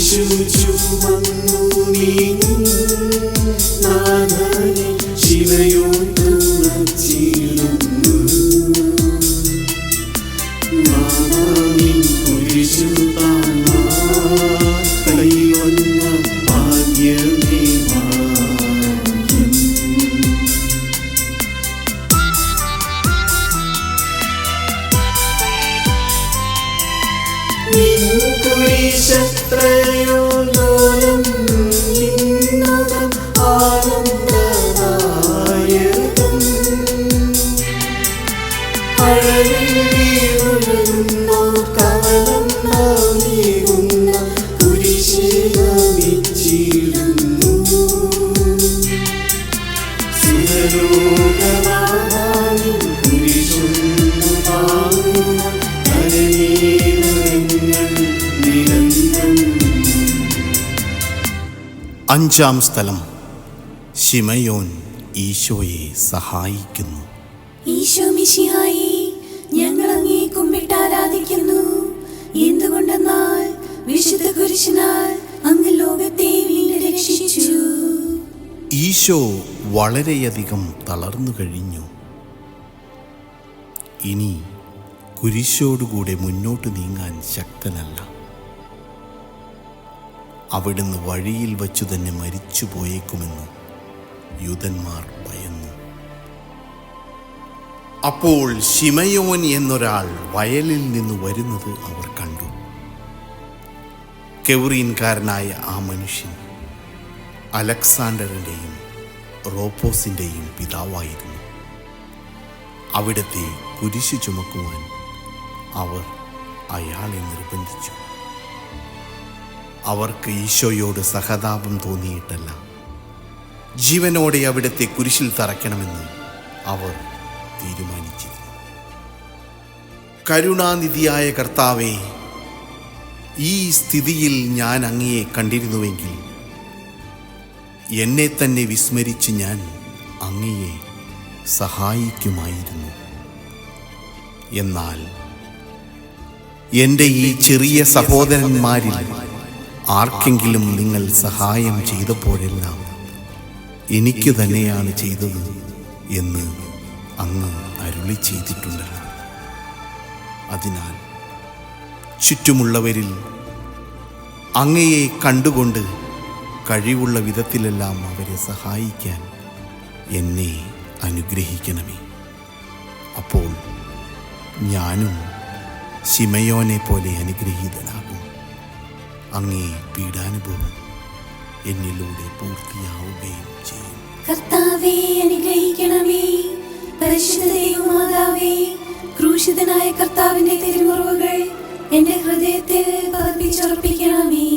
കുരിശു ചുമന്നു നീങ്ങും നാഥനെ ശിവയോൻ തുണച്ചിടുന്നു. മാതാവിൻ കുരിശു താങ്ങാൻ കൈവന്ന ഭാഗ്യമേ ഭാഗ്യം. നിൻ കുരിശത്രയോ ലോലം നിന്നുടം ആനന്ദദായകം. അഴലിൽ വീഴുന്നോ കവലം നീങ്ങുന്ന കുരിശിൽ നമിച്ചിടുന്നു. സുരലോകനാഥാനിൻ കുരിശൊന്നു താങ്ങുന്ന കരനീളങ്ങൾ നിരന്തരം. അഞ്ചാം സ്ഥലം. ശിമയോൻ ഈശോയെ സഹായിക്കുന്നു. ഈശോ മിശിഹായേ, ഞങ്ങൾ അങ്ങയെ കുമ്പിട്ട് ആരാധിക്കുന്നു. എന്തുകൊണ്ടെന്നാൽ വിശുദ്ധ കുരിശിനാൽ അങ്ങ് ലോകത്തെ വീണ്ടും രക്ഷിച്ചു. ഈശോ വളരെയധികം തളർന്നു കഴിഞ്ഞു. ഇനി കുരിശോടുകൂടെ മുന്നോട്ട് നീങ്ങാൻ ശക്തനല്ല. അവിടുന്ന് വഴിയിൽ വച്ചു തന്നെ മരിച്ചു പോയേക്കുമെന്ന് യൂദന്മാർ ഭയന്നു. അപ്പോൾ ശിമയോൻ എന്നൊരാൾ വയലിൽ നിന്ന് വരുന്നത് അവർ കണ്ടു. കെവറീൻകാരനായ ആ മനുഷ്യൻ അലക്സാണ്ടറിൻ്റെയും റോപ്പോസിൻ്റെയും പിതാവായിരുന്നു. അവിടത്തെ കുരിശു ചുമക്കുവാൻ അവർ അയാളെ നിർബന്ധിച്ചു. അവർക്ക് ഈശോയോട് സഹതാപം തോന്നിയിട്ടല്ല, ജീവനോടെ അവിടത്തെ കുരിശിൽ തറയ്ക്കണമെന്ന് അവർ തീരുമാനിച്ചിരുന്നു. കരുണാനിധിയായ കർത്താവേ, ഈ സ്ഥിതിയിൽ ഞാൻ അങ്ങയെ കണ്ടിരുന്നുവെങ്കിൽ എന്നെ തന്നെ വിസ്മരിച്ച് ഞാൻ അങ്ങയെ സഹായിക്കുമായിരുന്നു. എന്നാൽ എൻ്റെ ഈ ചെറിയ സഹോദരന്മാരിൽ ആർക്കെങ്കിലും നിങ്ങൾ സഹായം ചെയ്തപ്പോഴെല്ലാം എനിക്ക് തന്നെയാണ് ചെയ്തത് എന്ന് അങ്ങ് അരുളി ചെയ്തിട്ടുണ്ടല്ലോ. അതിനാൽ ചുറ്റുമുള്ളവരിൽ അങ്ങയെ കണ്ടുകൊണ്ട് കഴിവുള്ള വിധത്തിലെല്ലാം അവരെ സഹായിക്കാൻ എന്നെ അനുഗ്രഹിക്കണമേ. അപ്പോൾ ഞാനും ശിമയോനെ പോലെ അനുഗ്രഹീതനാകും. അങ്ങേ പീഡാനുഭവം എന്നിലൂടെ പൂർത്തിയാവുകയും ചെയ്യും. കർത്താവേ, അനുഗ്രഹിക്കണമേ. പരിശുദ്ധ ദൈവമാതാവേ, ക്രൂശിതനായ കർത്താവിന്റെ തിരുമുറിവുകൾ എന്റെ ഹൃദയത്തിൽ പതിപ്പിച്ചുറപ്പിക്കണമേ.